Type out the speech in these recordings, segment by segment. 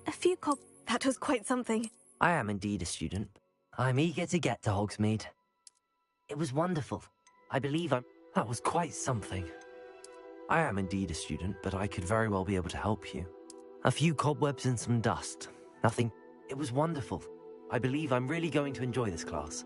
A few That was quite something. I am indeed a student. I'm eager to get to Hogsmeade. It was wonderful. I believe I'm... That was quite something. I am indeed a student, but I could very well be able to help you. A few cobwebs and some dust. Nothing. It was wonderful. I believe I'm really going to enjoy this class.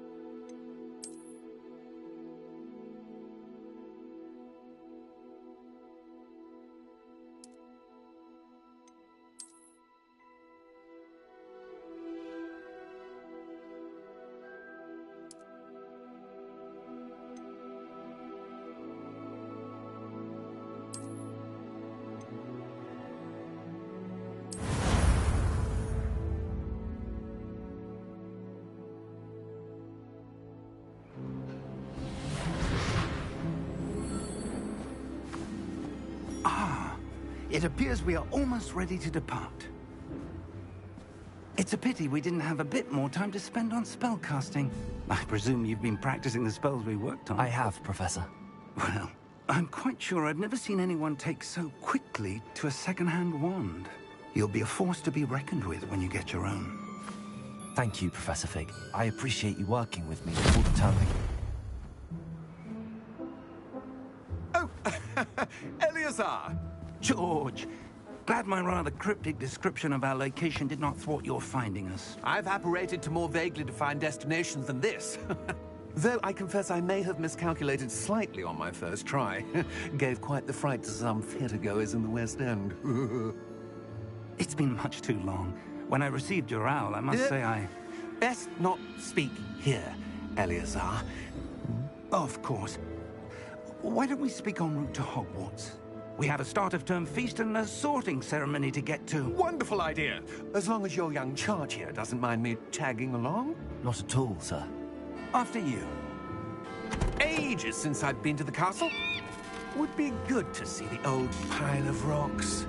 It appears we are almost ready to depart. It's a pity we didn't have a bit more time to spend on spellcasting. I presume you've been practicing the spells we worked on. I have, Professor. Well, I'm quite sure I've never seen anyone take so quickly to a second-hand wand. You'll be a force to be reckoned with when you get your own. Thank you, Professor Fig. I appreciate you working with me before the term. Oh, Eleazar! George, glad my rather cryptic description of our location did not thwart your finding us. I've apparated to more vaguely defined destinations than this. Though I confess I may have miscalculated slightly on my first try. Gave quite the fright to some theatregoers in the West End. It's been much too long. When I received your owl, I must say I... Best not speak here, Eleazar. Of course. Why don't we speak en route to Hogwarts? We have a start-of-term feast and a sorting ceremony to get to. Wonderful idea! As long as your young charge here doesn't mind me tagging along. Not at all, sir. After you. Ages since I've been to the castle. Would be good to see the old pile of rocks.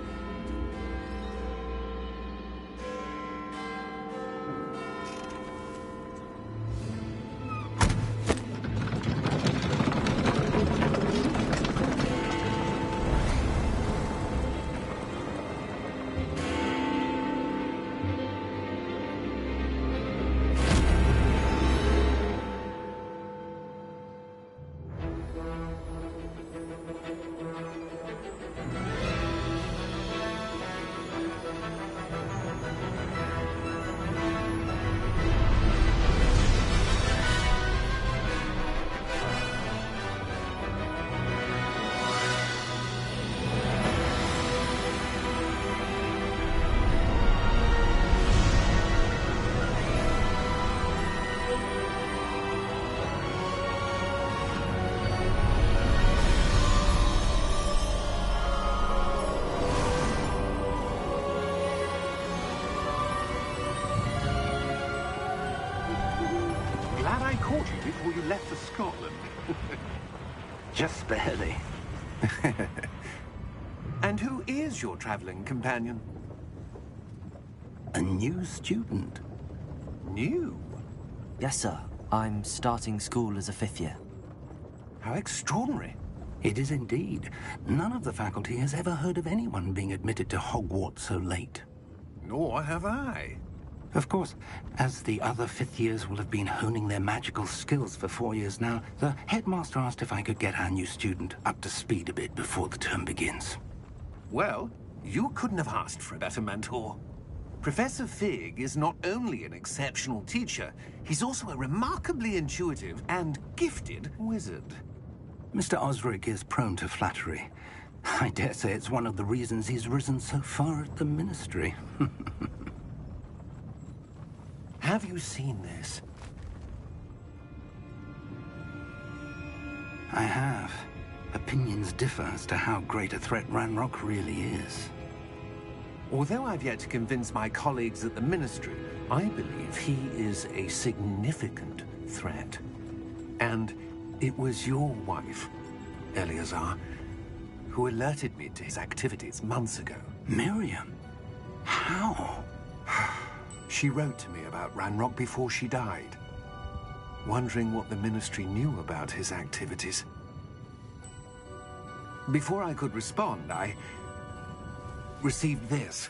Glad I caught you before you left for Scotland. Just barely. And who is your traveling companion? A new student. New? Yes, sir. I'm starting school as a 5th year. How extraordinary. It is indeed. None of the faculty has ever heard of anyone being admitted to Hogwarts so late. Nor have I. Of course, as the other 5th years will have been honing their magical skills for 4 years now, the headmaster asked if I could get our new student up to speed a bit before the term begins. Well, you couldn't have asked for a better mentor. Professor Fig is not only an exceptional teacher, he's also a remarkably intuitive and gifted wizard. Mr. Osric is prone to flattery. I dare say it's one of the reasons he's risen so far at the Ministry. Have you seen this? I have. Opinions differ as to how great a threat Ranrock really is. Although I've yet to convince my colleagues at the Ministry, I believe he is a significant threat. And it was your wife, Eleazar, who alerted me to his activities months ago. Miriam? How? She wrote to me about Ranrock before she died, wondering what the Ministry knew about his activities. Before I could respond, I received this.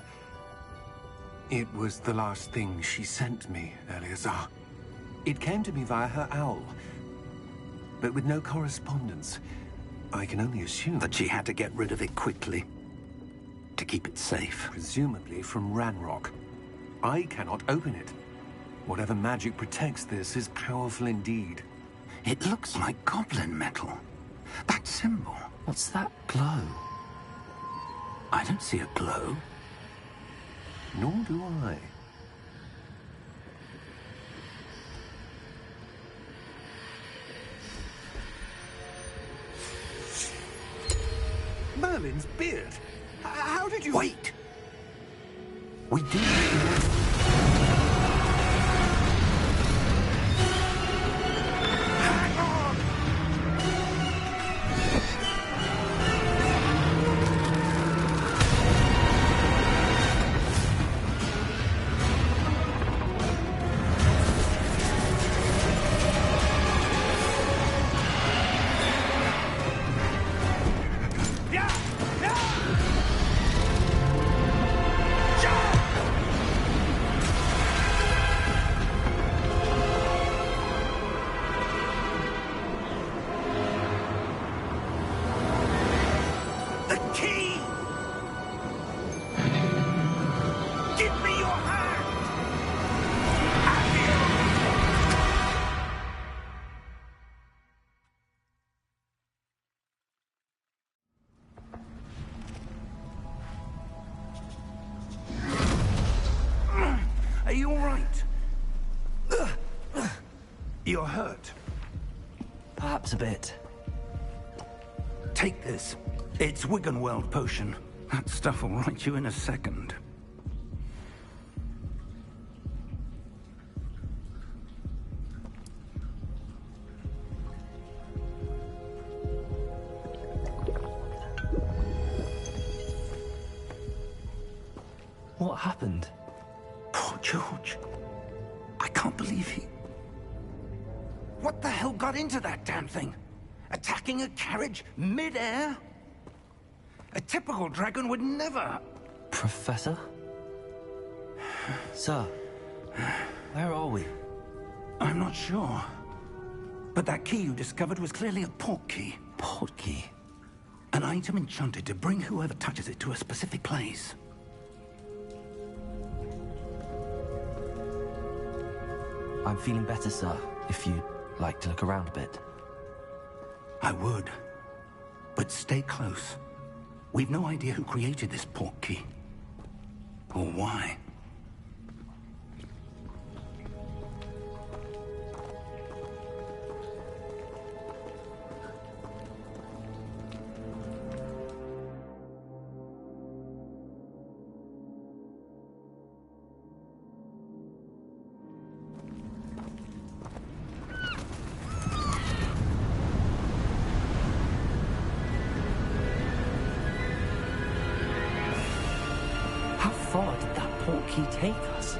It was the last thing she sent me, Eleazar. It came to me via her owl, but with no correspondence. I can only assume That she had to get rid of it quickly. To keep it safe. presumably from Ranrock. I cannot open it. Whatever magic protects this is powerful indeed. It looks like goblin metal. That symbol. What's that glow? I don't see a glow. Nor do I. Merlin's beard. How did you... Wait! We do. Hang on! Yeah! Yeah! Are you all right? You're hurt. Perhaps a bit. Take this. It's Wiggenweld potion. That stuff will right you in a second. What happened? Poor George. I can't believe he... What the hell got into that damn thing? Attacking a carriage mid-air? A typical dragon would never... Professor? Sir, where are we? I'm not sure. But that key you discovered was clearly a port key. Port key? An item enchanted to bring whoever touches it to a specific place. I'm feeling better, sir, if you'd like to look around a bit. I would. But stay close. We've no idea who created this port key. Or why. How far did that port key take us?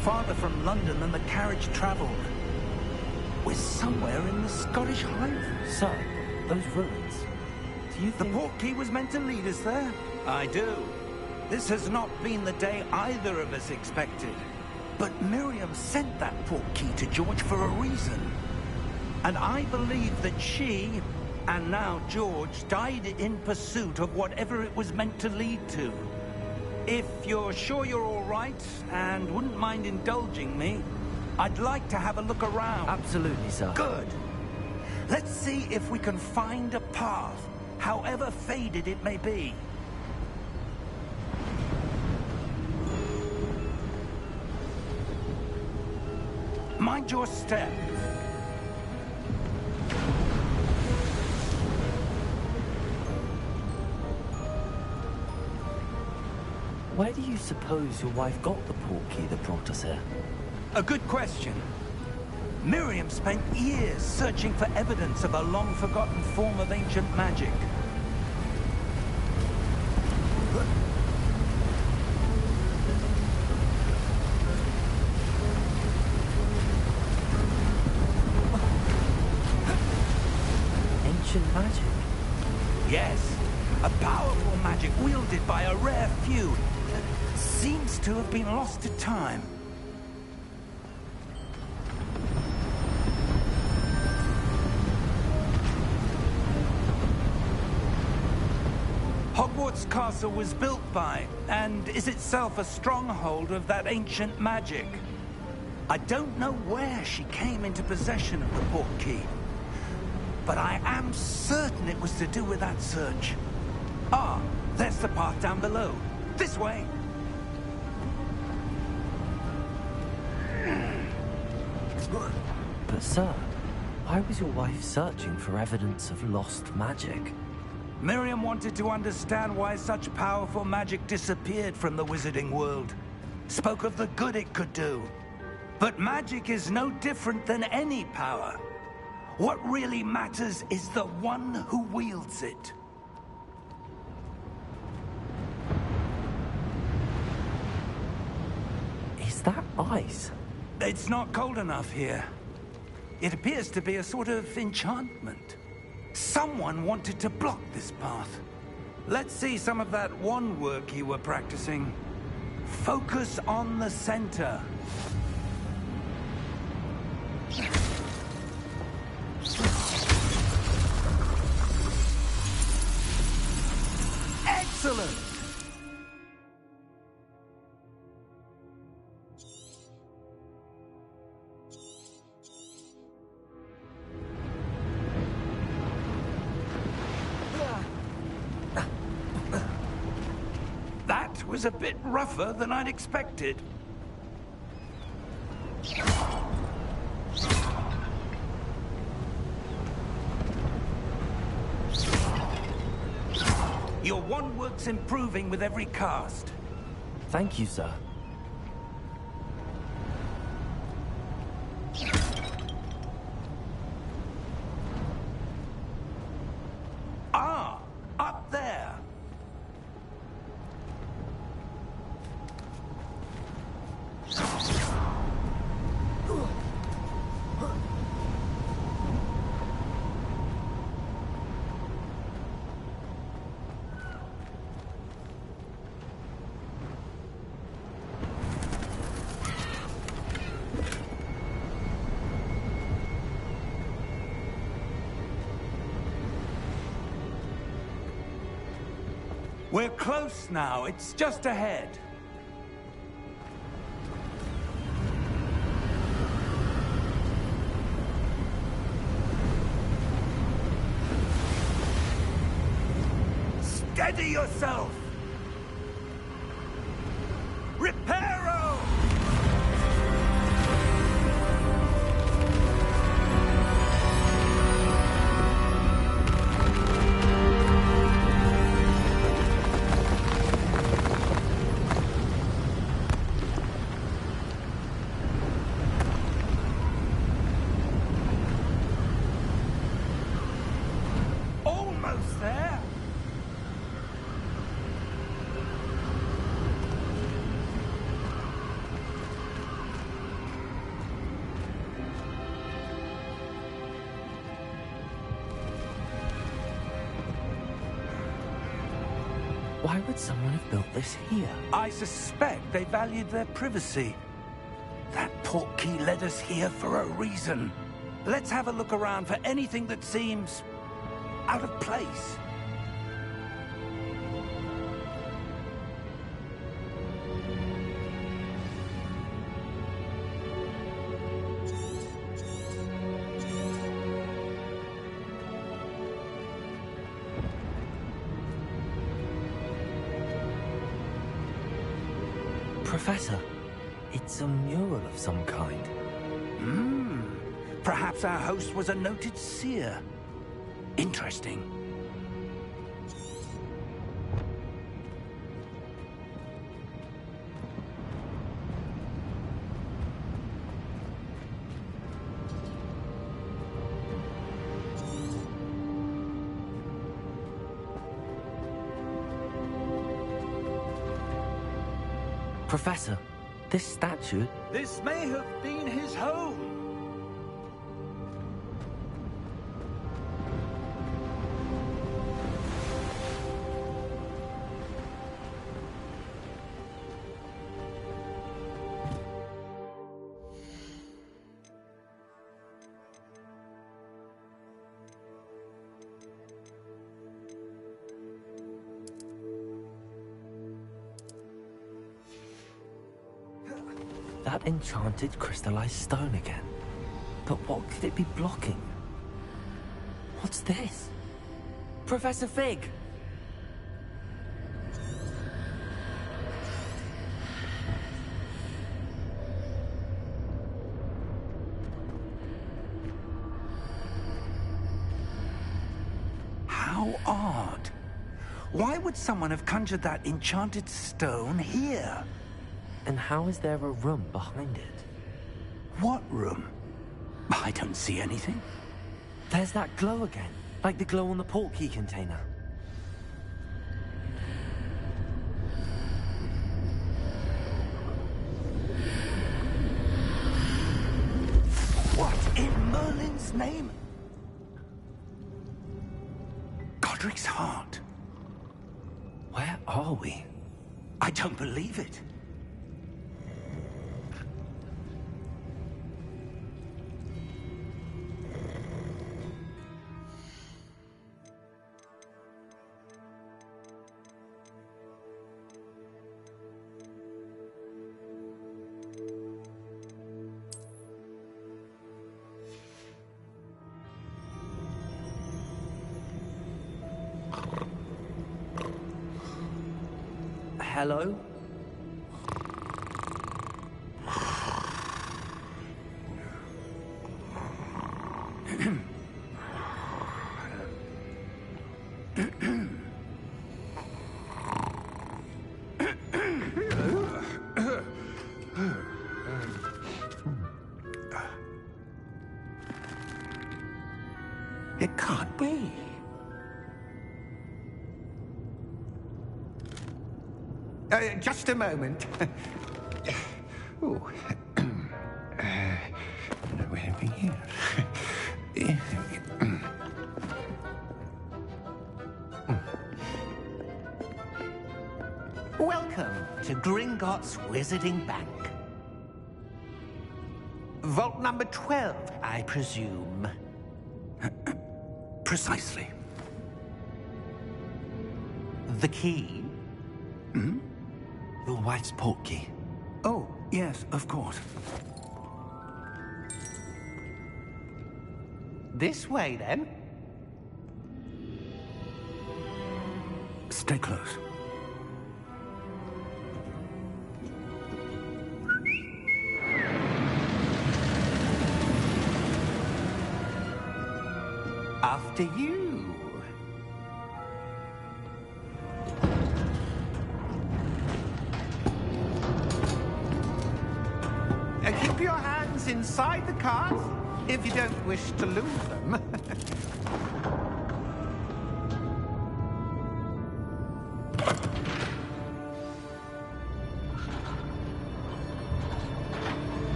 Farther from London than the carriage travelled. We're somewhere in the Scottish Highlands. Sir, those ruins. Do you The think... port key was meant to lead us there? I do. This has not been the day either of us expected. But Miriam sent that port key to George for a reason. And I believe that she, and now George, died in pursuit of whatever it was meant to lead to. If you're sure you're all right, and wouldn't mind indulging me, I'd like to have a look around. Absolutely, sir. Good. Let's see if we can find a path, however faded it may be. Mind your step. Where do you suppose your wife got the port key that brought us here? A good question. Miriam spent years searching for evidence of a long-forgotten form of ancient magic. Ancient magic? Yes, a powerful magic wielded by a rare few that seems to have been lost to time. Hogwarts Castle was built by, and is itself a stronghold of that ancient magic. I don't know where she came into possession of the port key, but I am certain it was to do with that search. Ah, there's the path down below. This way. But sir, why was your wife searching for evidence of lost magic? Miriam wanted to understand why such powerful magic disappeared from the wizarding world. Spoke of the good it could do. But magic is no different than any power. What really matters is the one who wields it. Is that ice? It's not cold enough here. It appears to be a sort of enchantment. Someone wanted to block this path. Let's see some of that wand work you were practicing. Focus on the center. Excellent! That was a bit rougher than I'd expected. Your wand work's improving with every cast. Thank you, sir. Ah, up there. We're close now. It's just ahead. Steady yourself! Reparo! Almost there. Why would someone have built this here? I suspect they valued their privacy. That portkey led us here for a reason. Let's have a look around for anything that seems out of place. Professor, it's a mural of some kind. Perhaps our host was a noted seer. Interesting. Professor, this statue... This may have been his home. That enchanted crystallized stone again. But what could it be blocking? What's this? Professor Fig! How odd. Why would someone have conjured that enchanted stone here? And how is there a room behind it? What room? I don't see anything. There's that glow again, like the glow on the portkey container. What in Merlin's name? Godric's heart. Where are we? I don't believe it. Hello? It can't be. Just a moment. Oh. Where are we here? Welcome to Gringotts Wizarding Bank. Vault number 12, I presume. Precisely. The key? Hmm? Your wife's portkey. Oh, yes, of course. This way, then. Stay close. After you. Keep your hands inside the cart if you don't wish to lose them.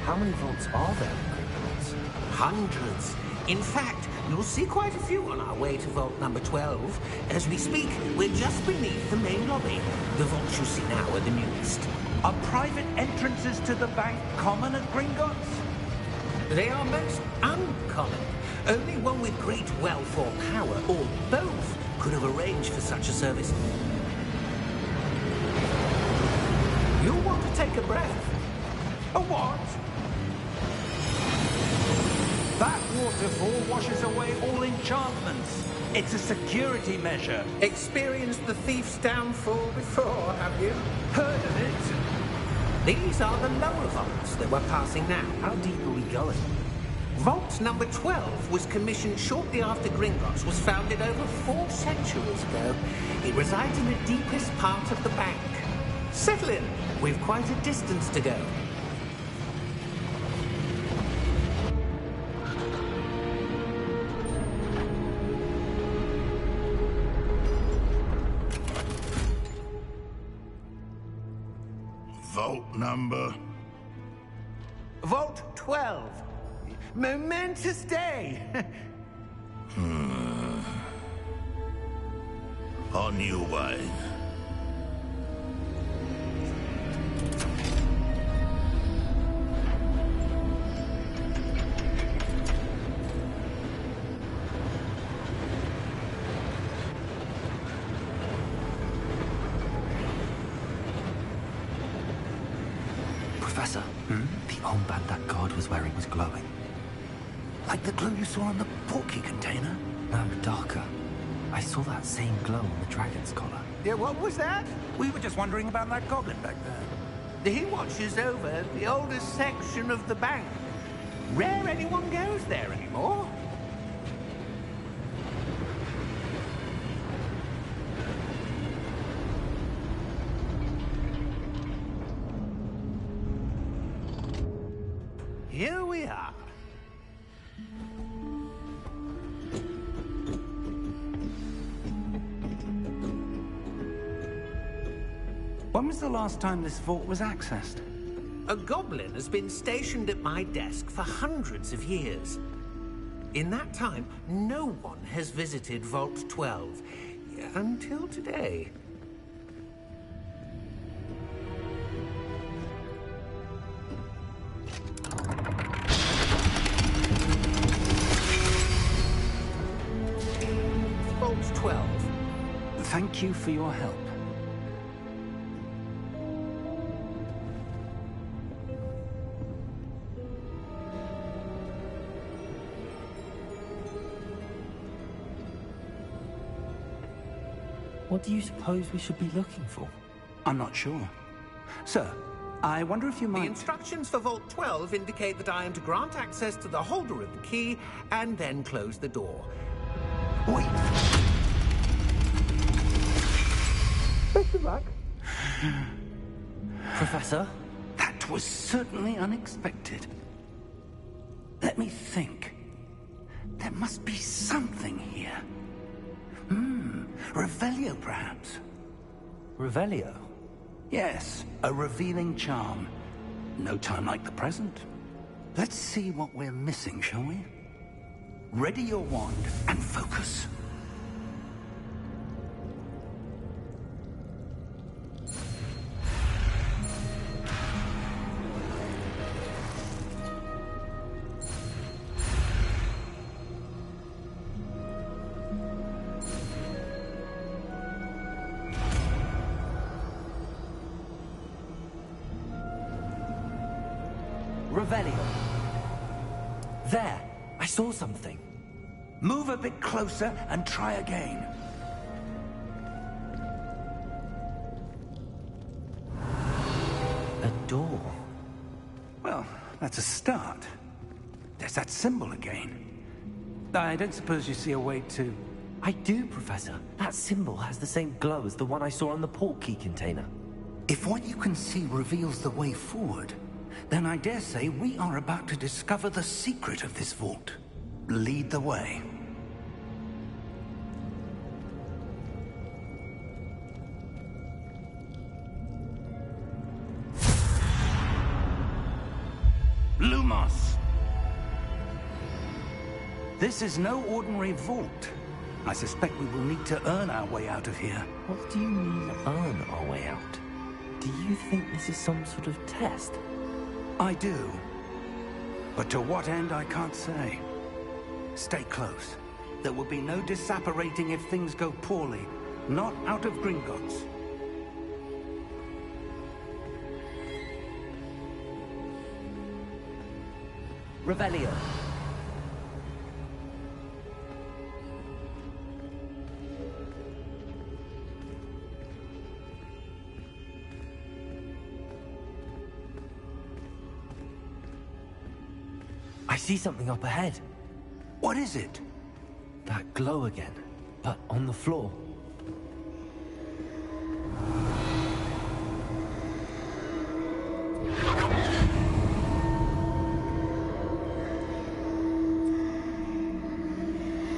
How many vaults are there in Gringotts? Hundreds. In fact, you'll see quite a few on our way to vault number 12. As we speak, we're just beneath the main lobby. The vaults you see now are the newest. Are private entrances to the bank common at Gringotts? They are most uncommon. Only one with great wealth or power, or both, could have arranged for such a service. You'll want to take a breath. A what? That waterfall washes away all enchantments. It's a security measure. Experienced the thief's downfall before, have you? Heard of it? These are the lower vaults that we're passing now. How deep are we going? Vault number 12 was commissioned shortly after Gringotts was founded over 4 centuries ago. It resides in the deepest part of the bank. Settle in. We've quite a distance to go. Vault number? Vault 12. Momentous day. On your way. Professor, the armband that guard was wearing was glowing. Like the glow you saw on the portkey container? No, darker. I saw that same glow on the dragon's collar. Yeah, what was that? We were just wondering about that goblin back there. He watches over the oldest section of the bank. Rare anyone goes there anymore. Here we are. When was the last time this vault was accessed? A goblin has been stationed at my desk for hundreds of years. In that time, no one has visited Vault 12 until today. Vault 12. Thank you for your help. What do you suppose we should be looking for? I'm not sure. Sir, I wonder if you The might... instructions for Vault 12 indicate that I am to grant access to the holder of the key and then close the door. Wait. Best of luck. Professor? That was certainly unexpected. Let me think. There must be something here. Revelio, perhaps? Revelio? Yes, a revealing charm. No time like the present. Let's see what we're missing, shall we? Ready your wand and focus. Revelio. There! I saw something. Move a bit closer and try again. A door. Well, that's a start. There's that symbol again. I don't suppose you see a way to... I do, Professor. That symbol has the same glow as the one I saw on the portkey container. If what you can see reveals the way forward, then I dare say we are about to discover the secret of this vault. Lead the way. Lumos! This is no ordinary vault. I suspect we will need to earn our way out of here. What do you mean, earn our way out? Do you think this is some sort of test? I do. But to what end, I can't say. Stay close. There will be no disapparating if things go poorly. Not out of Gringotts. Revelio. I see something up ahead. What is it? That glow again, but on the floor.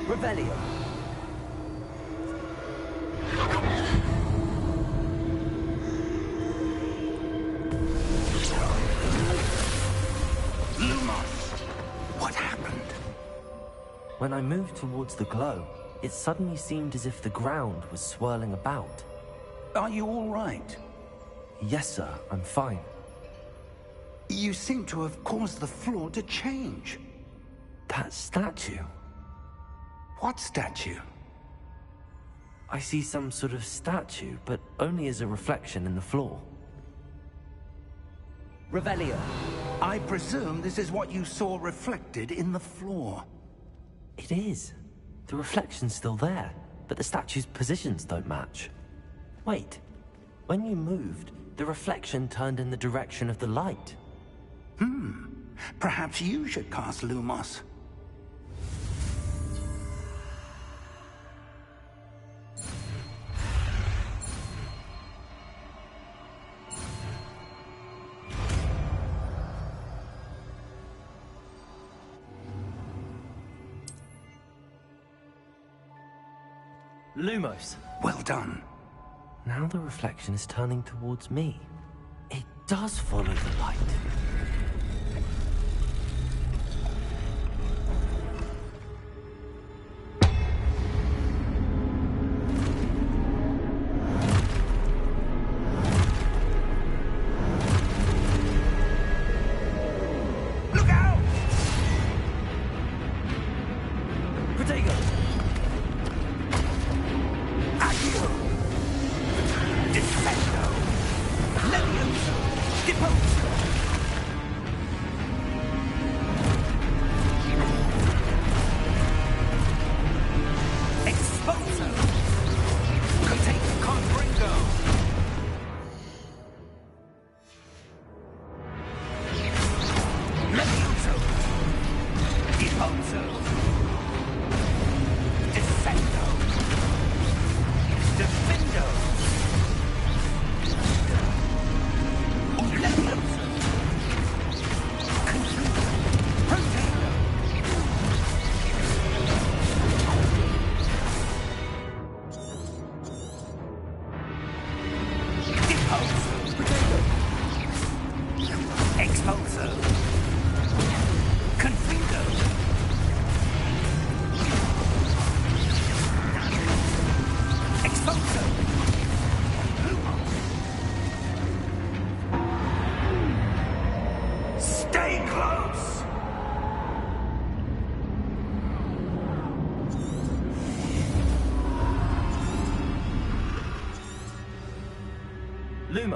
Revelio. What happened? When I moved towards the glow, it suddenly seemed as if the ground was swirling about. Are you all right? Yes, sir, I'm fine. You seem to have caused the floor to change. That statue. What statue? I see some sort of statue, but only as a reflection in the floor. Revelio. I presume this is what you saw reflected in the floor. It is. The reflection's still there, but the statue's positions don't match. Wait. When you moved, the reflection turned in the direction of the light. Perhaps you should cast Lumos. Lumos. Well done. Now the reflection is turning towards me. It does follow the light. Look out! Protego! Accio! Defendo! Levioso! Deposo! Exposo! Contega Confringo! Levioso! Deposo! Defendo! Defendo! Levioso!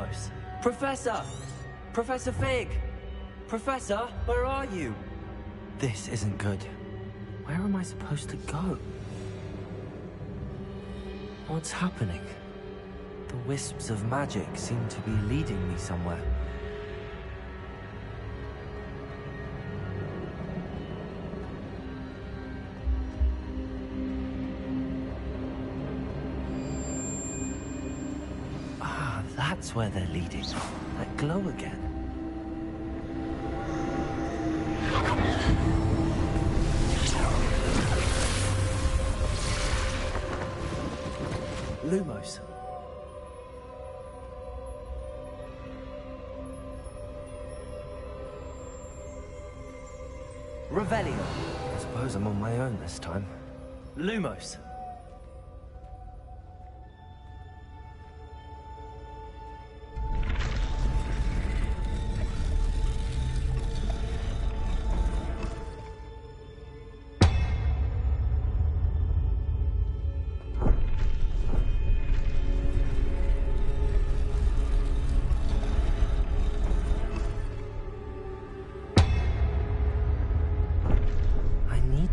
Lumos! Professor! Professor Fig! Professor, where are you? This isn't good. Where am I supposed to go? What's happening? The wisps of magic seem to be leading me somewhere. Ah, that's where they're leading. That glow again. Lumos. Revelio. I suppose I'm on my own this time. Lumos.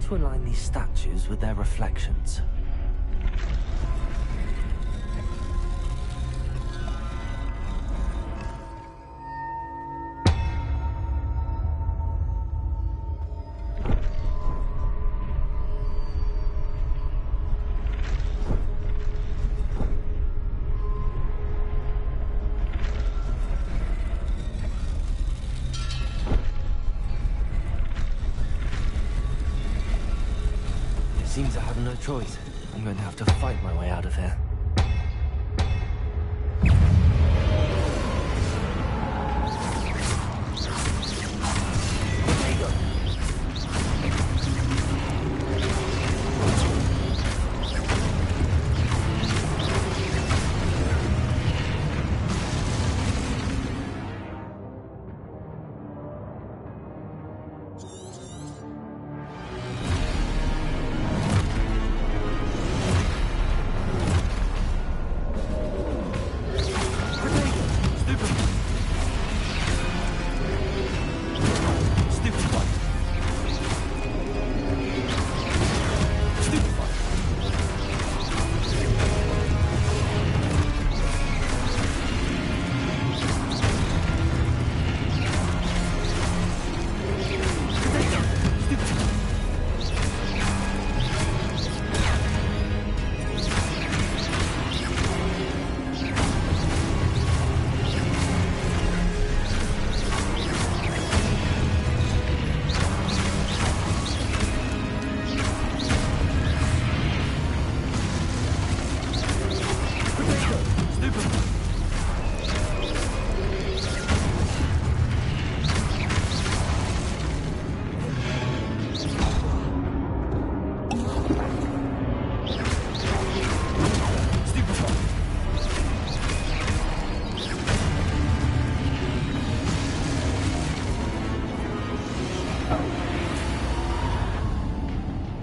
To align these statues with their reflections. Seems I have no choice. I'm going to have to fight my way out of here.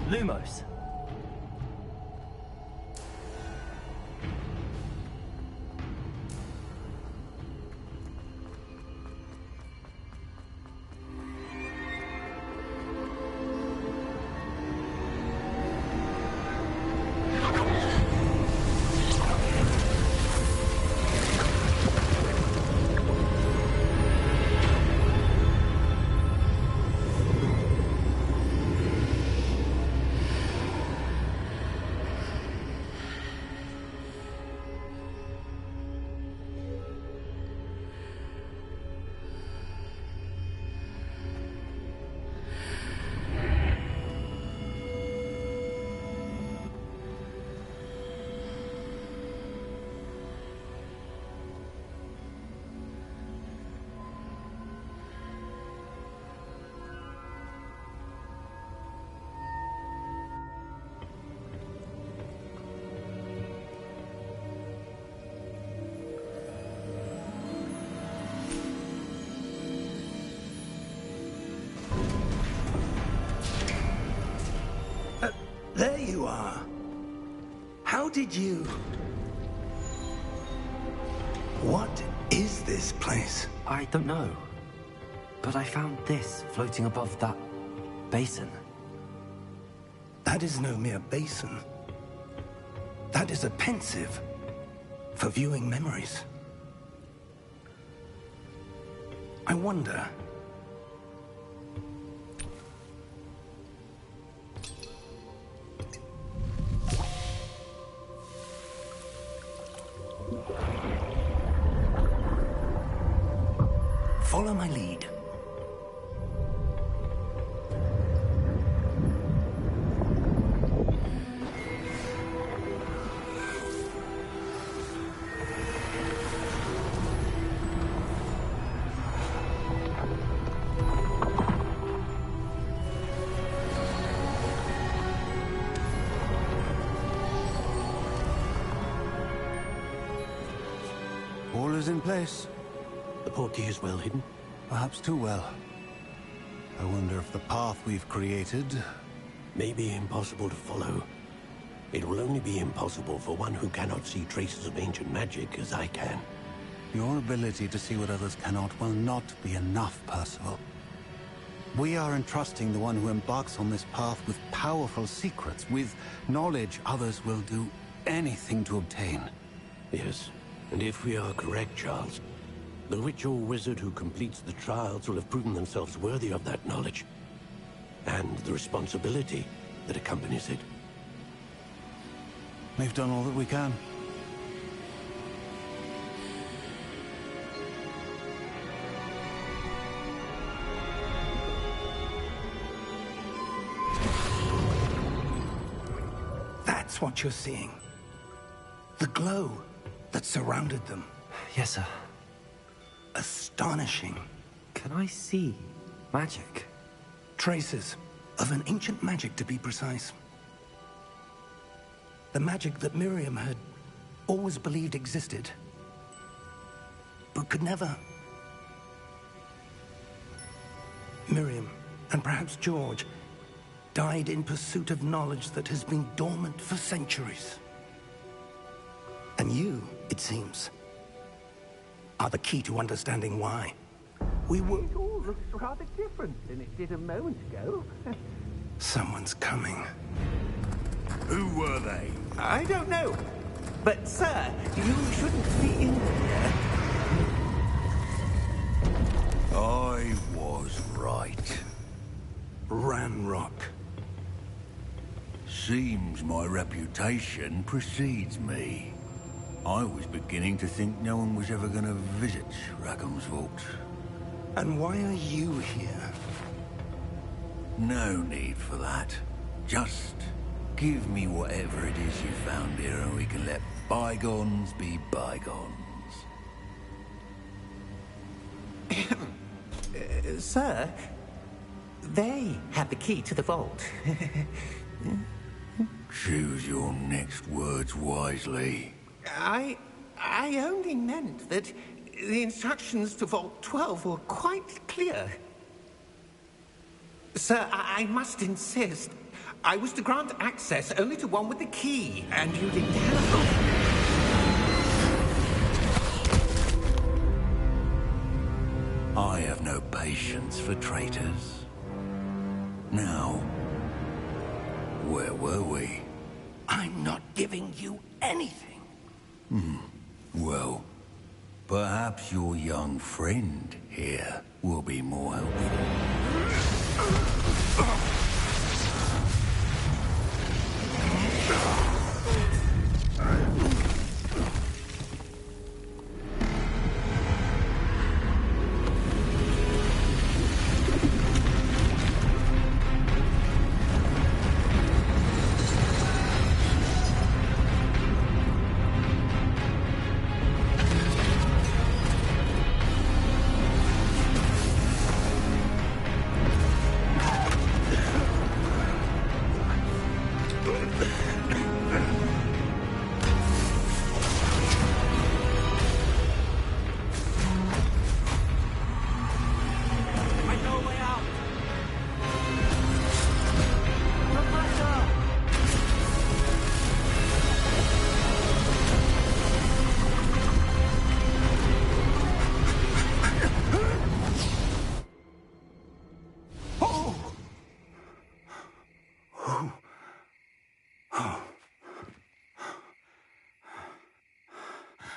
Lumos. There you are. How did you... What is this place? I don't know. But I found this floating above that basin. That is no mere basin. That is a pensive for viewing memories. I wonder... Follow my lead. All is in place. The portkey is well hidden. Perhaps too well. I wonder if the path we've created... May be impossible to follow. It will only be impossible for one who cannot see traces of ancient magic as I can. Your ability to see what others cannot will not be enough, Percival. We are entrusting the one who embarks on this path with powerful secrets, with knowledge others will do anything to obtain. Yes, and if we are correct, Charles, the witch or wizard who completes the trials will have proven themselves worthy of that knowledge, and the responsibility that accompanies it. We've done all that we can. That's what you're seeing. The glow that surrounded them. Yes, sir. Astonishing. Can I see magic? Traces of an ancient magic, to be precise. The magic that Miriam had always believed existed, but could never. Miriam, and perhaps George, died in pursuit of knowledge that has been dormant for centuries. And you, it seems, are the key to understanding why. We were... It all looks rather different than it did a moment ago. Someone's coming. Who were they? I don't know. But, sir, you shouldn't be in here. I was right. Ranrock. Seems my reputation precedes me. I was beginning to think no one was ever going to visit Rackham's Vault. And why are you here? No need for that. Just give me whatever it is you found here and we can let bygones be bygones. Sir, they have the key to the vault. Choose your next words wisely. I only meant that the instructions to Vault 12 were quite clear. Sir, I must insist. I was to grant access only to one with the key, and you didn't have I have no patience for traitors. Now, where were we? I'm not giving you anything. Well, perhaps your young friend here will be more helpful.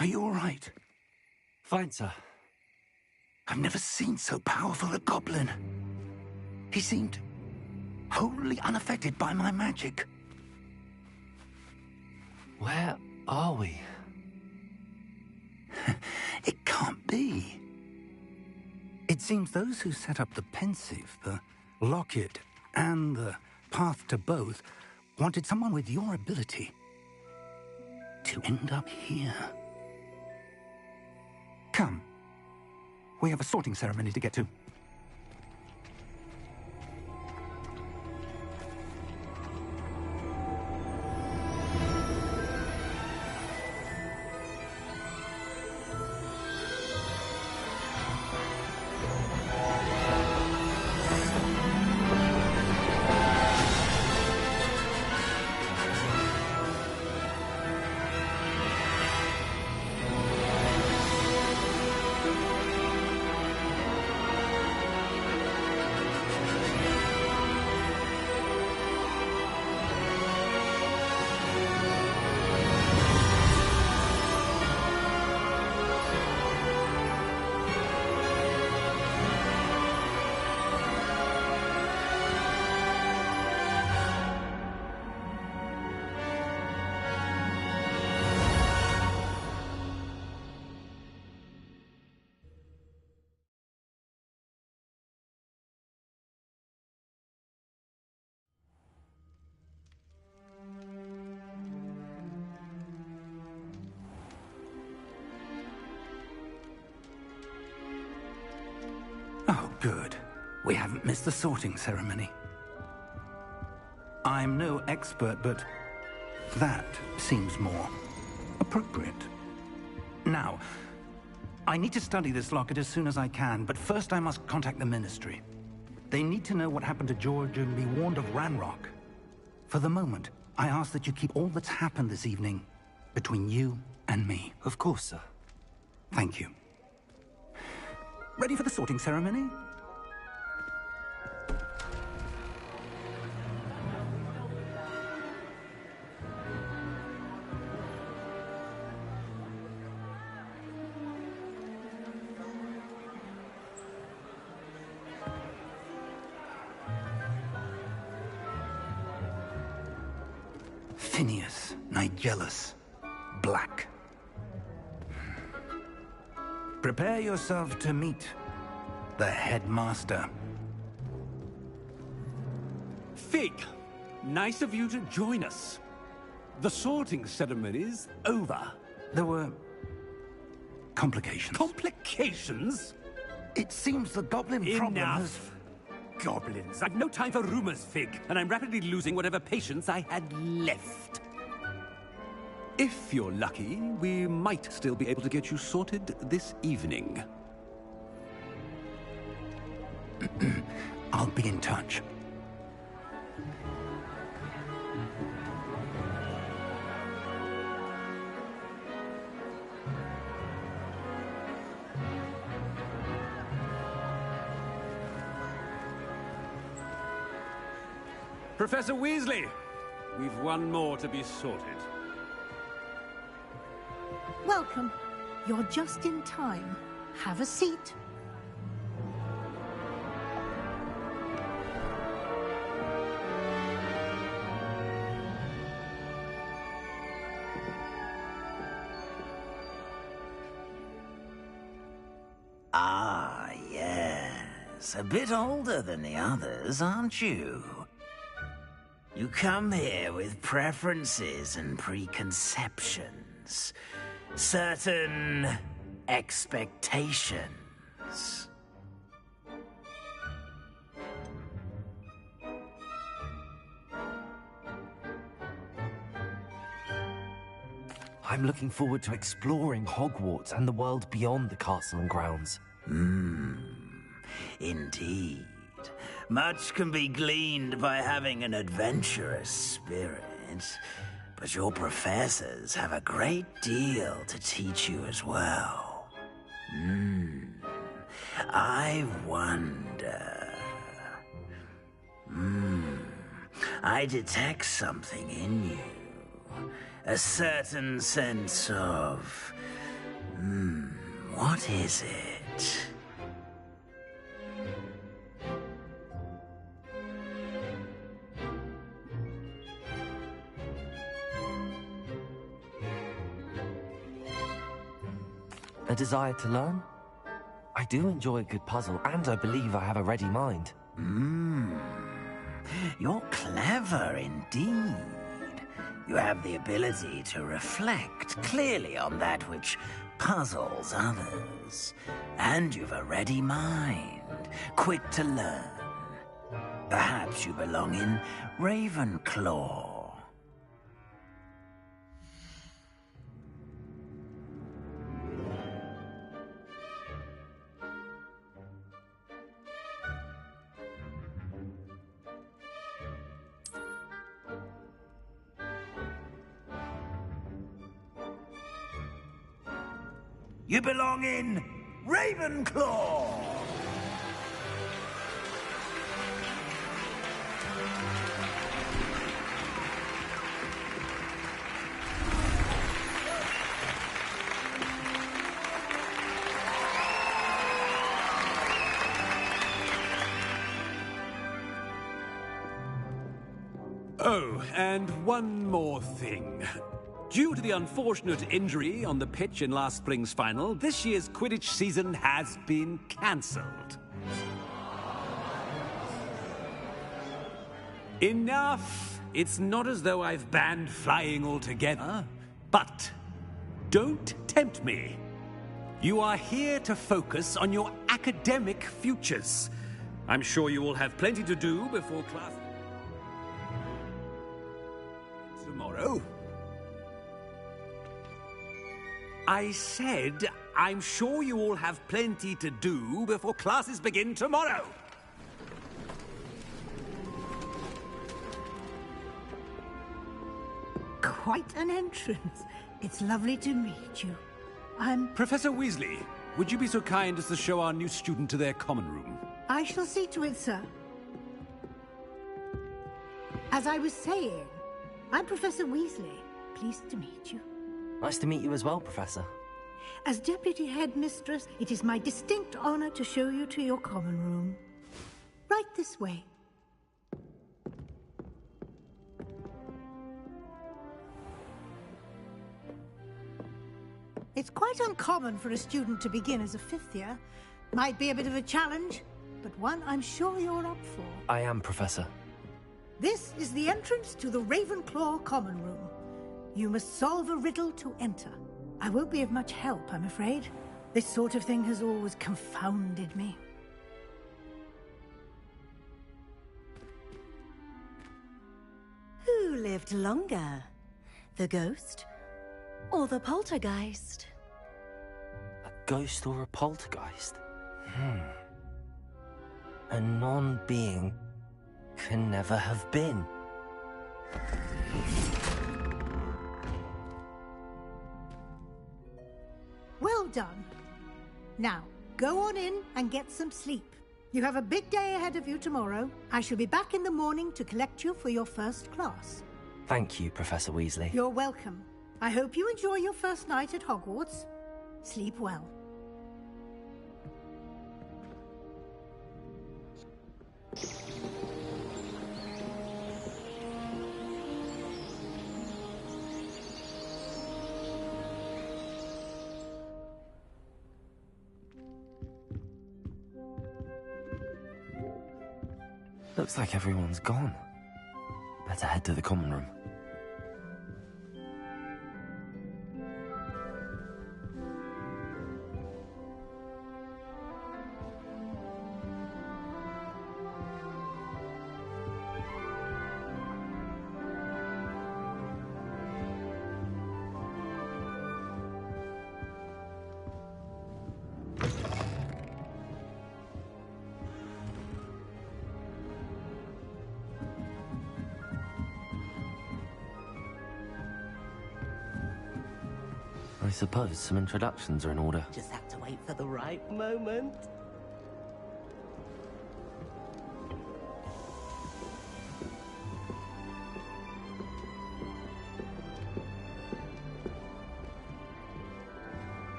Are you all right? Fine, sir. I've never seen so powerful a goblin. He seemed wholly unaffected by my magic. Where are we? It can't be. It seems those who set up the Pensieve, the Locket, and the Path to Both wanted someone with your ability to end up here. Come. We have a sorting ceremony to get to. Oh, good. We haven't missed the sorting ceremony. I'm no expert, but that seems more appropriate. Now, I need to study this locket as soon as I can, but first I must contact the Ministry. They need to know what happened to George and be warned of Ranrock. For the moment, I ask that you keep all that's happened this evening between you and me. Of course, sir. Thank you. Ready for the sorting ceremony? Phineas Nigellus Black. Prepare yourself to meet the headmaster. Fig, nice of you to join us. The sorting ceremony's over. There were complications. Complications? It seems the goblin problem has... Enough! Goblins. I've no time for rumors, Fig, and I'm rapidly losing whatever patience I had left. If you're lucky, we might still be able to get you sorted this evening. I'll be in touch. Professor Weasley, we've one more to be sorted. Welcome. You're just in time. Have a seat. Ah, yes. A bit older than the others, aren't you? You come here with preferences and preconceptions. Certain expectations. I'm looking forward to exploring Hogwarts and the world beyond the castle and grounds. Indeed. Much can be gleaned by having an adventurous spirit, but your professors have a great deal to teach you as well. I wonder... I detect something in you. A certain sense of What is it? A desire to learn? I do enjoy a good puzzle, and I believe I have a ready mind. You're clever indeed. You have the ability to reflect clearly on that which puzzles others. And you've a ready mind, quick to learn. Perhaps you belong in Ravenclaw. You belong in Ravenclaw! Oh, and one more thing. Due to the unfortunate injury on the pitch in last spring's final, this year's Quidditch season has been cancelled. Enough! It's not as though I've banned flying altogether. But don't tempt me. You are here to focus on your academic futures. I'm sure you will have plenty to do before class tomorrow. I said, I'm sure you all have plenty to do before classes begin tomorrow. Quite an entrance. It's lovely to meet you. I'm... Professor Weasley, would you be so kind as to show our new student to their common room? I shall see to it, sir. As I was saying, I'm Professor Weasley. Pleased to meet you. Nice to meet you as well, Professor. As Deputy Headmistress, it is my distinct honor to show you to your common room. Right this way. It's quite uncommon for a student to begin as a fifth year. Might be a bit of a challenge, but one I'm sure you're up for. I am, Professor. This is the entrance to the Ravenclaw common room. You must solve a riddle to enter. I won't be of much help, I'm afraid. This sort of thing has always confounded me. Who lived longer? The ghost or the poltergeist? A ghost or a poltergeist? A non-being can never have been. Well done. Now, go on in and get some sleep. You have a big day ahead of you tomorrow. I shall be back in the morning to collect you for your first class. Thank you, Professor Weasley. You're welcome. I hope you enjoy your first night at Hogwarts. Sleep well. Looks like everyone's gone. Better head to the common room. I suppose some introductions are in order. Just have to wait for the right moment.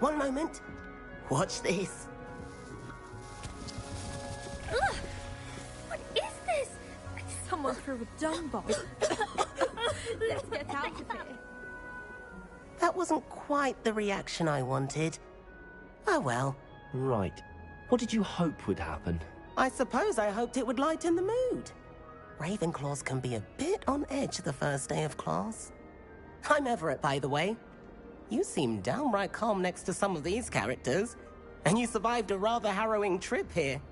One moment. Watch this. Ugh! What is this? Someone threw a dung bomb. Let's get out of here. That wasn't quite the reaction I wanted. Oh well. Right. What did you hope would happen? I suppose I hoped it would lighten the mood. Ravenclaws can be a bit on edge the first day of class. I'm Everett, by the way. You seem downright calm next to some of these characters, and you survived a rather harrowing trip here.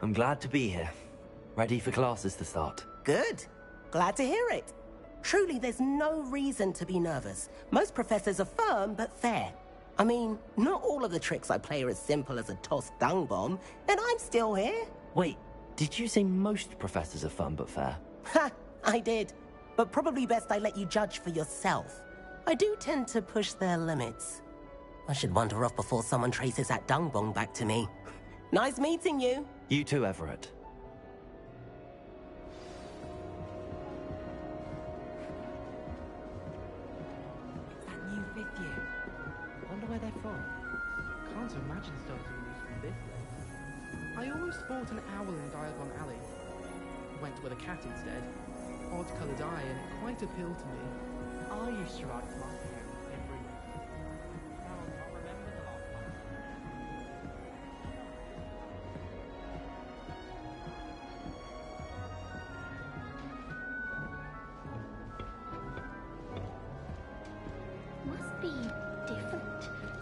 I'm glad to be here. Ready for classes to start. Good. Glad to hear it. Truly, there's no reason to be nervous. Most professors are firm but fair. I mean, not all of the tricks I play are as simple as a tossed dung bomb, and I'm still here. Wait, did you say most professors are fun but fair? Ha! I did. But probably best I let you judge for yourself. I do tend to push their limits. I should wander off before someone traces that dung bomb back to me. Nice meeting you. You too, Everett. That new fifth year. Wonder where they're from. Can't imagine starting news from this place. I almost fought an owl in Diagon Alley. Went with a cat instead. Odd-coloured eye, and it quite appealed to me. I used to ride my hair every week. Now I can't remember the last time. Must be different,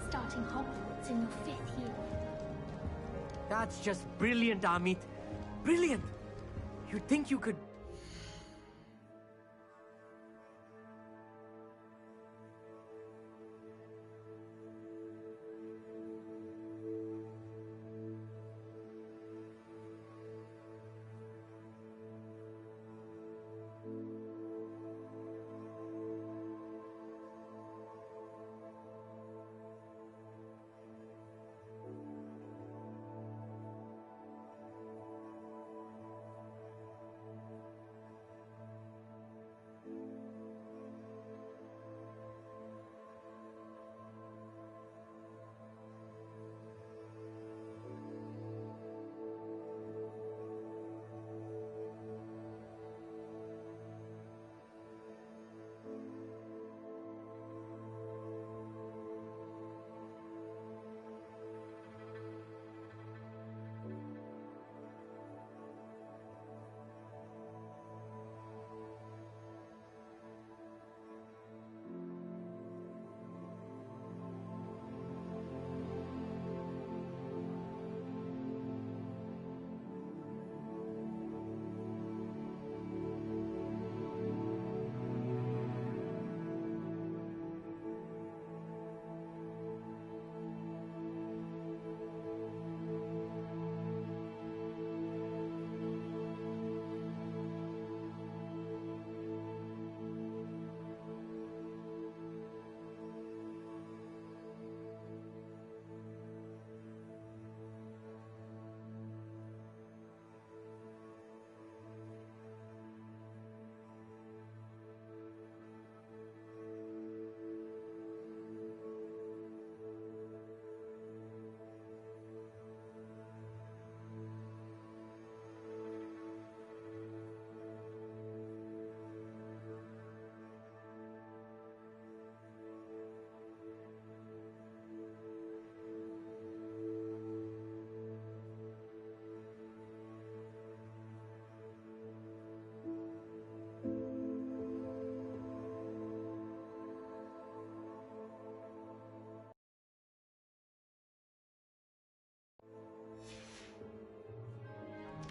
starting Hogwarts in your 5th year. That's just brilliant, Amit. Brilliant! You'd think you could...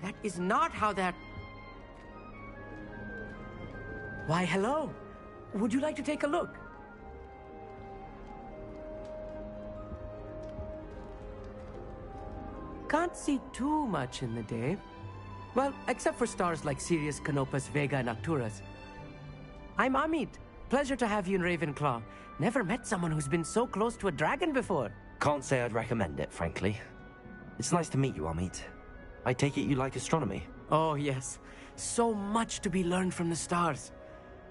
That is not how that... Why, hello. Would you like to take a look? Can't see too much in the day. Well, except for stars like Sirius, Canopus, Vega, and Arcturus. I'm Amit. Pleasure to have you in Ravenclaw. Never met someone who's been so close to a dragon before. Can't say I'd recommend it, frankly. It's nice to meet you, Amit. I take it you like astronomy? Oh, yes. So much to be learned from the stars.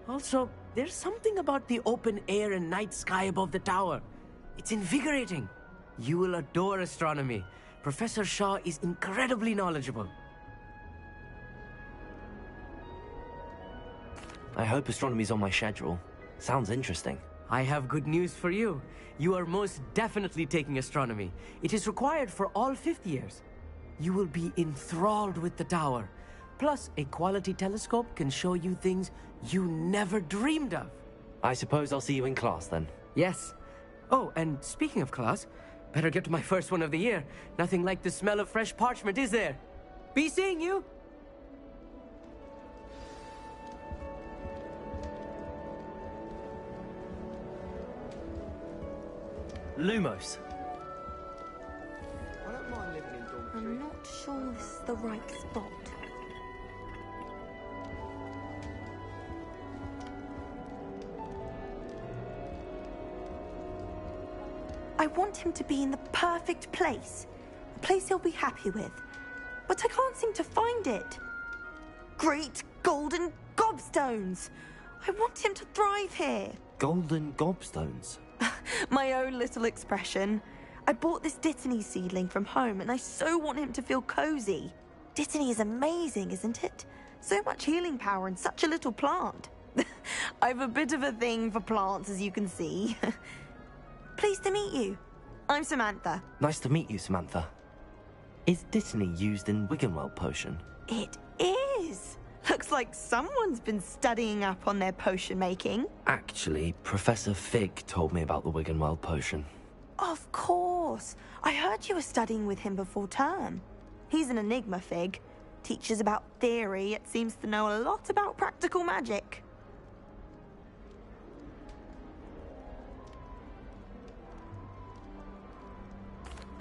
Also, there's something about the open air and night sky above the tower. It's invigorating. You will adore astronomy. Professor Shaw is incredibly knowledgeable. I hope astronomy's on my schedule. Sounds interesting. I have good news for you. You are most definitely taking astronomy. It is required for all fifth years. You will be enthralled with the tower. Plus, a quality telescope can show you things you never dreamed of. I suppose I'll see you in class then. Yes. Oh, and speaking of class, better get to my first one of the year. Nothing like the smell of fresh parchment, is there? Be seeing you! Lumos. I don't mind living in dormitory. I'm not sure this is the right spot. I want him to be in the perfect place. A place he'll be happy with. But I can't seem to find it. Great golden gobstones! I want him to thrive here. Golden gobstones? My own little expression. I bought this Dittany seedling from home and I so want him to feel cozy. Dittany is amazing, isn't it? So much healing power in such a little plant. I've a bit of a thing for plants, as you can see. Pleased to meet you. I'm Samantha. Nice to meet you, Samantha. Is Dittany used in Wiggenweld potion? It is. Looks like someone's been studying up on their potion making. Actually, Professor Fig told me about the Wiggenweld potion. Of course. I heard you were studying with him before term. He's an enigma, Fig. Teaches about theory, yet seems to know a lot about practical magic.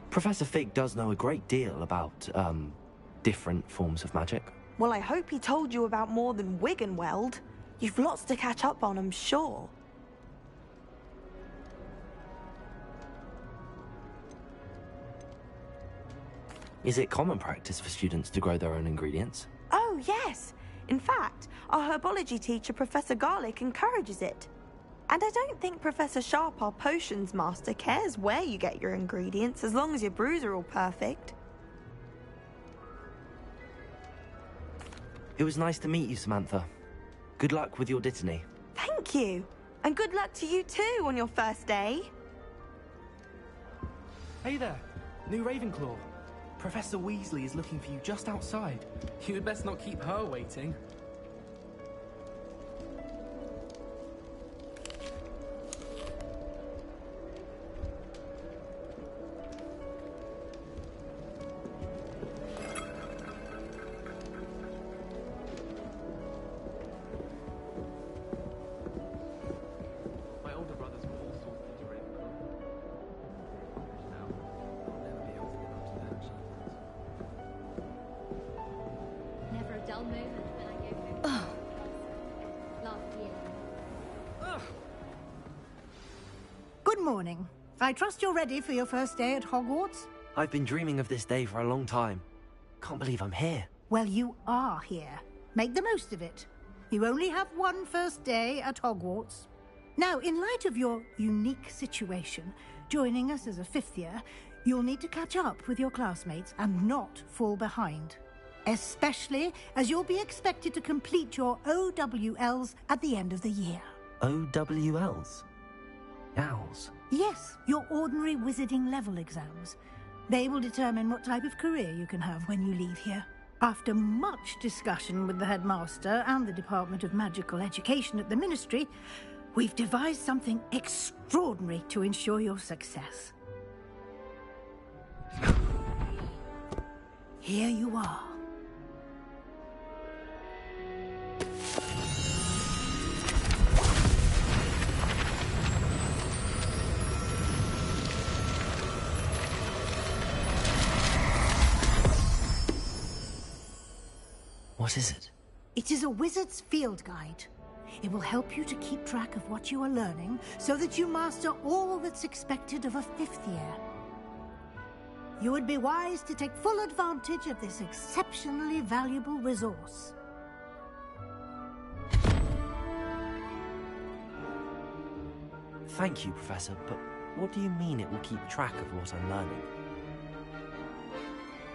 Professor Fig does know a great deal about, different forms of magic. Well, I hope he told you about more than Wiggenweld. You've lots to catch up on, I'm sure. Is it common practice for students to grow their own ingredients? Oh, yes. In fact, our herbology teacher, Professor Garlick, encourages it. And I don't think Professor Sharp, our potions master, cares where you get your ingredients, as long as your brews are all perfect. It was nice to meet you, Samantha. Good luck with your Dittany. Thank you. And good luck to you too on your first day. Hey there, new Ravenclaw. Professor Weasley is looking for you just outside. You'd best not keep her waiting. Good morning. I trust you're ready for your first day at Hogwarts? I've been dreaming of this day for a long time. Can't believe I'm here. Well, you are here. Make the most of it. You only have one first day at Hogwarts. Now, in light of your unique situation, joining us as a fifth year, you'll need to catch up with your classmates and not fall behind. Especially as you'll be expected to complete your OWLs at the end of the year. OWLs? Owls? Yes, your ordinary wizarding level exams. They will determine what type of career you can have when you leave here. After much discussion with the headmaster and the Department of Magical Education at the Ministry, we've devised something extraordinary to ensure your success. Here you are. What is it? It is a wizard's field guide. It will help you to keep track of what you are learning so that you master all that's expected of a fifth year. You would be wise to take full advantage of this exceptionally valuable resource. Thank you, Professor, but what do you mean it will keep track of what I'm learning?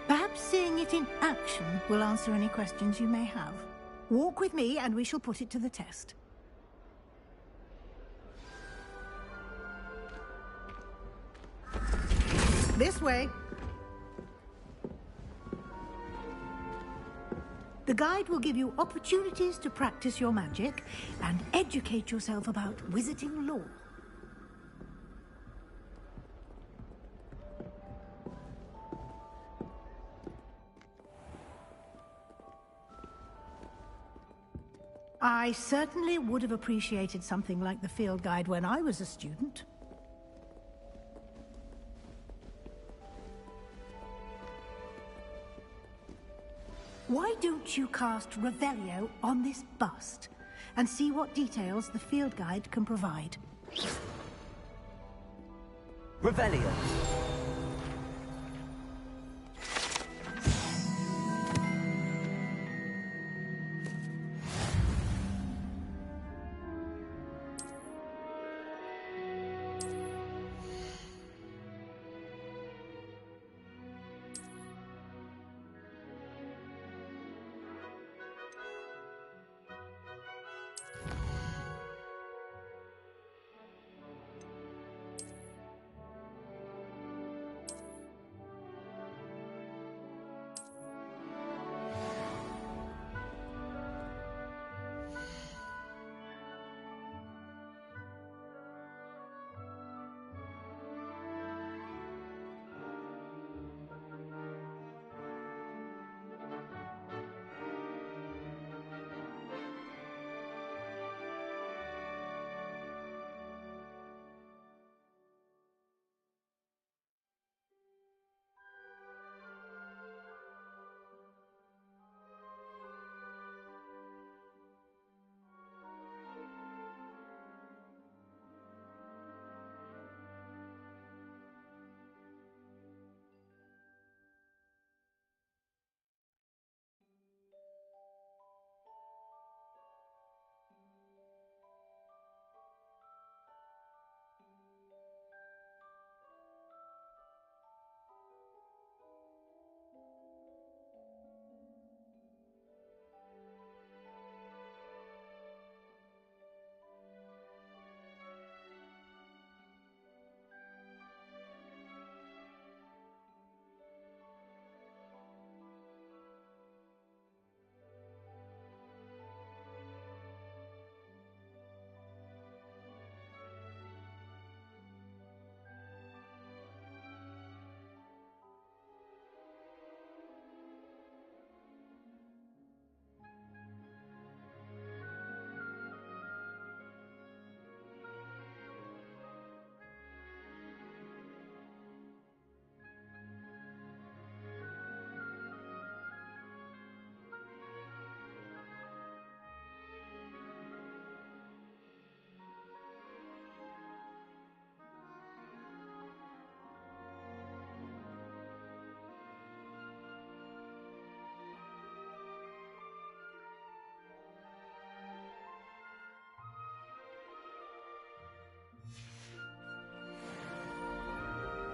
Perhaps seeing it in action will answer any questions you may have. Walk with me and we shall put it to the test. This way. The guide will give you opportunities to practice your magic and educate yourself about wizarding lore. I certainly would have appreciated something like the field guide when I was a student. Why don't you cast Revelio on this bust and see what details the field guide can provide? Revelio.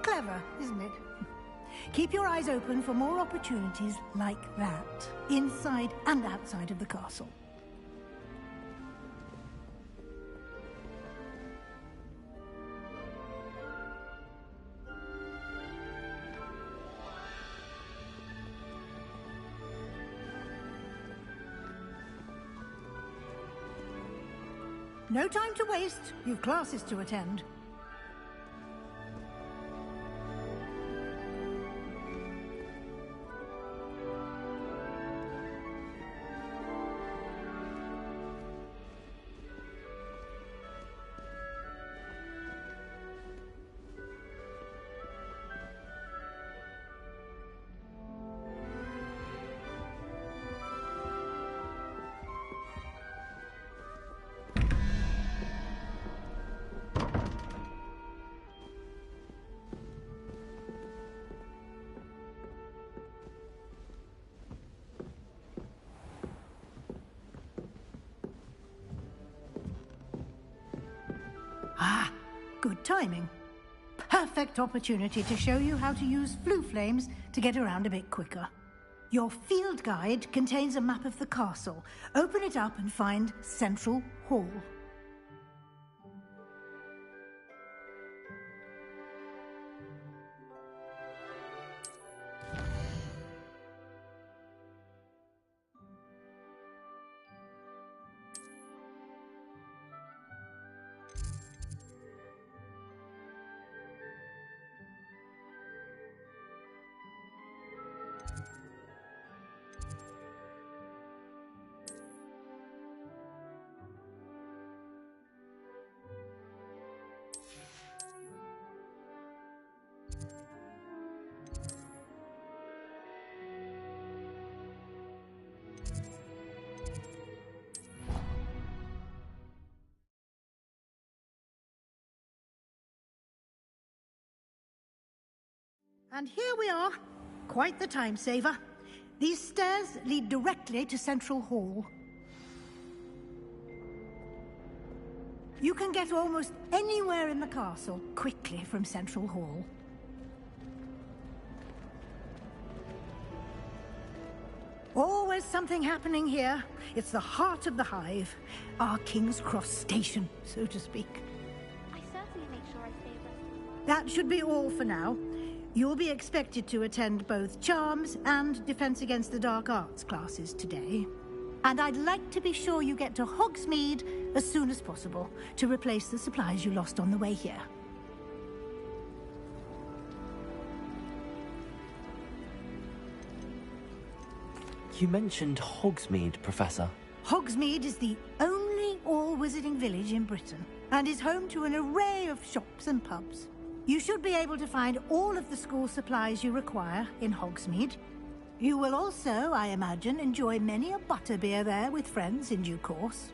Clever, isn't it? Keep your eyes open for more opportunities like that, inside and outside of the castle. No time to waste. You've classes to attend. Good timing. Perfect opportunity to show you how to use flue flames to get around a bit quicker. Your field guide contains a map of the castle. Open it up and find Central Hall. And here we are. Quite the time saver. These stairs lead directly to Central Hall. You can get almost anywhere in the castle quickly from Central Hall. Always something happening here. It's the heart of the Hive. Our King's Cross station, so to speak. I certainly make sure I stay abreast. That should be all for now. You'll be expected to attend both Charms and Defense Against the Dark Arts classes today. And I'd like to be sure you get to Hogsmeade as soon as possible to replace the supplies you lost on the way here. You mentioned Hogsmeade, Professor. Hogsmeade is the only all-wizarding village in Britain and is home to an array of shops and pubs. You should be able to find all of the school supplies you require in Hogsmeade. You will also, I imagine, enjoy many a butterbeer there with friends in due course.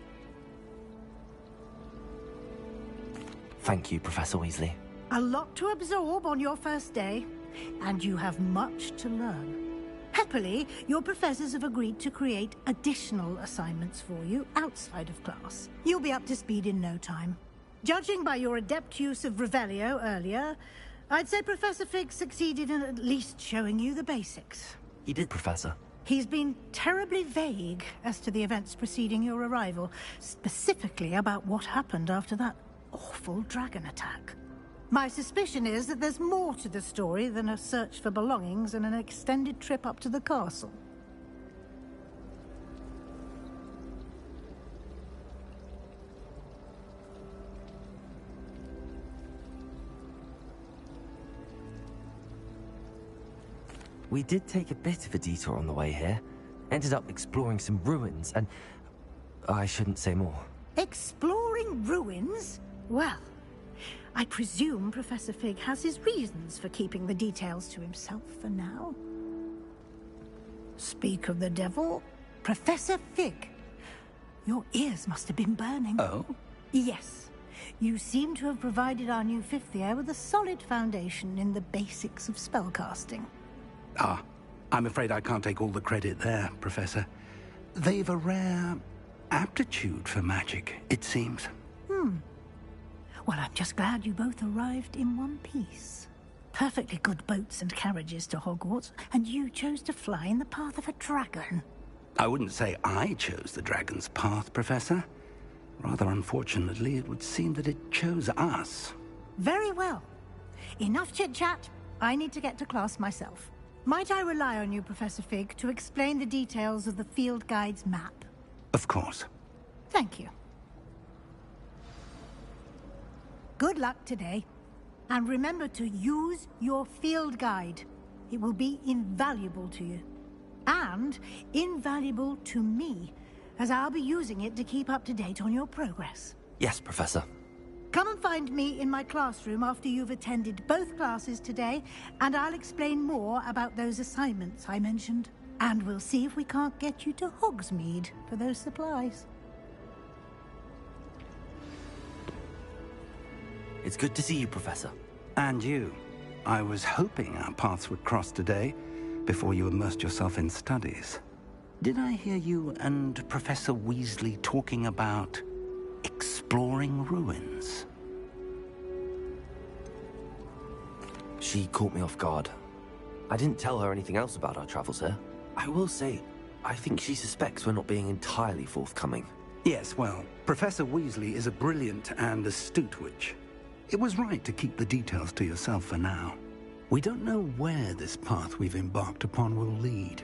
Thank you, Professor Weasley. A lot to absorb on your first day, and you have much to learn. Happily, your professors have agreed to create additional assignments for you outside of class. You'll be up to speed in no time. Judging by your adept use of Revelio earlier, I'd say Professor Fig succeeded in at least showing you the basics. He did, Professor. He's been terribly vague as to the events preceding your arrival, specifically about what happened after that awful dragon attack. My suspicion is that there's more to the story than a search for belongings and an extended trip up to the castle. We did take a bit of a detour on the way here. Ended up exploring some ruins, and I shouldn't say more. Exploring ruins? Well, I presume Professor Fig has his reasons for keeping the details to himself for now. Speak of the devil, Professor Fig. Your ears must have been burning. Oh? Yes. You seem to have provided our new fifth year with a solid foundation in the basics of spellcasting. Ah, I'm afraid I can't take all the credit there, Professor. They've a rare aptitude for magic, it seems. Well, I'm just glad you both arrived in one piece. Perfectly good boats and carriages to Hogwarts, and you chose to fly in the path of a dragon. I wouldn't say I chose the dragon's path, Professor. Rather unfortunately, it would seem that it chose us. Very well. Enough chit-chat. I need to get to class myself. Might I rely on you, Professor Fig, to explain the details of the field guide's map? Of course. Thank you. Good luck today. And remember to use your field guide. It will be invaluable to you. And invaluable to me, as I'll be using it to keep up to date on your progress. Yes, Professor. Come and find me in my classroom after you've attended both classes today, and I'll explain more about those assignments I mentioned. And we'll see if we can't get you to Hogsmeade for those supplies. It's good to see you, Professor. And you. I was hoping our paths would cross today, before you immersed yourself in studies. Did I hear you and Professor Weasley talking about exploring ruins? She caught me off guard. I didn't tell her anything else about our travels here. I will say, I think she suspects we're not being entirely forthcoming. Yes, well, Professor Weasley is a brilliant and astute witch. It was right to keep the details to yourself for now. We don't know where this path we've embarked upon will lead.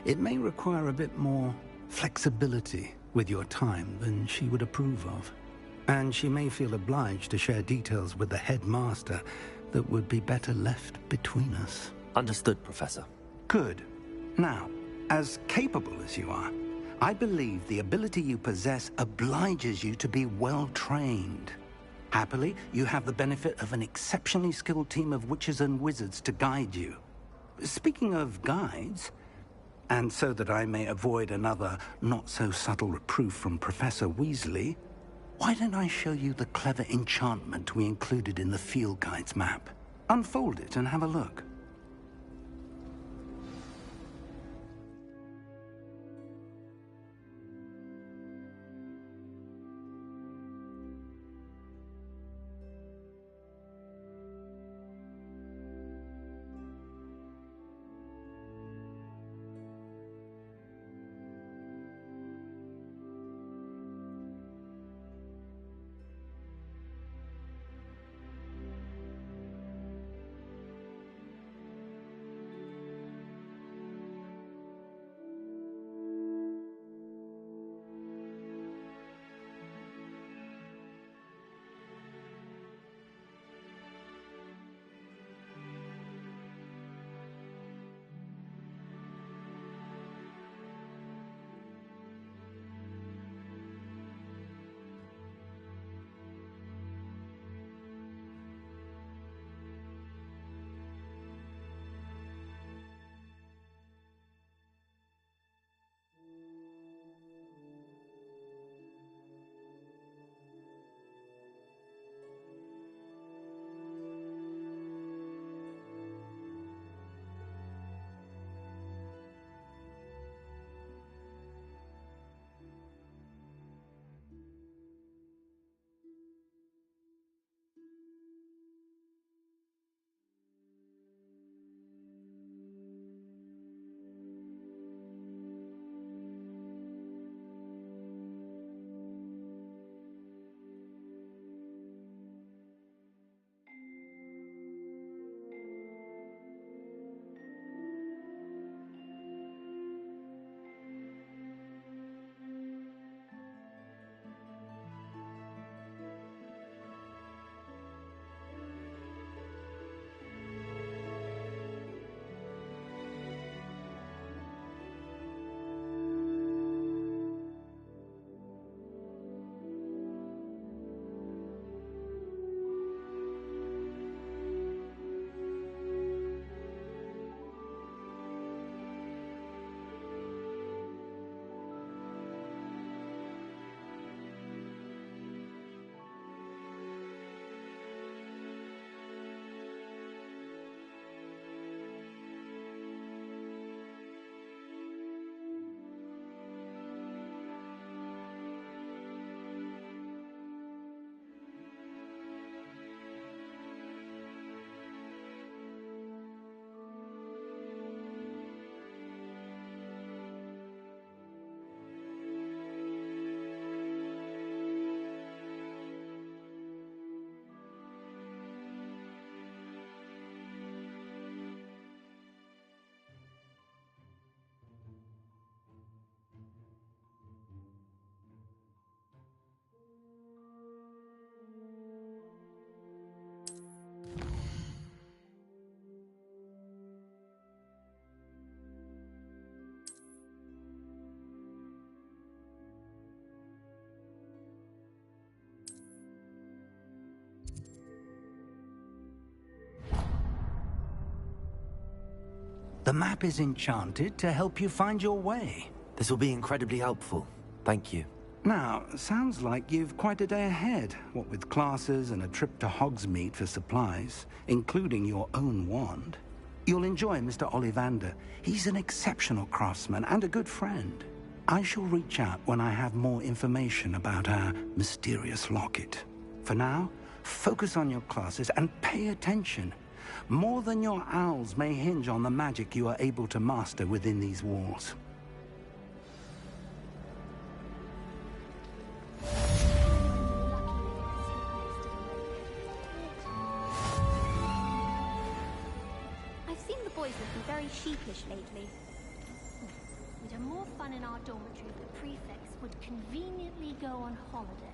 It may require a bit more flexibility with your time than she would approve of. And she may feel obliged to share details with the headmaster that would be better left between us. Understood, Professor. Good. Now, as capable as you are, I believe the ability you possess obliges you to be well-trained. Happily, you have the benefit of an exceptionally skilled team of witches and wizards to guide you. Speaking of guides, and so that I may avoid another not-so-subtle reproof from Professor Weasley, why don't I show you the clever enchantment we included in the field guide's map? Unfold it and have a look. The map is enchanted to help you find your way. This will be incredibly helpful. Thank you. Now, sounds like you've quite a day ahead, what with classes and a trip to Hogsmeade for supplies, including your own wand. You'll enjoy Mr. Ollivander. He's an exceptional craftsman and a good friend. I shall reach out when I have more information about our mysterious locket. For now, focus on your classes and pay attention. More than your owls may hinge on the magic you are able to master within these walls. I've seen the boys looking very sheepish lately. We'd have more fun in our dormitory if the prefects would conveniently go on holiday.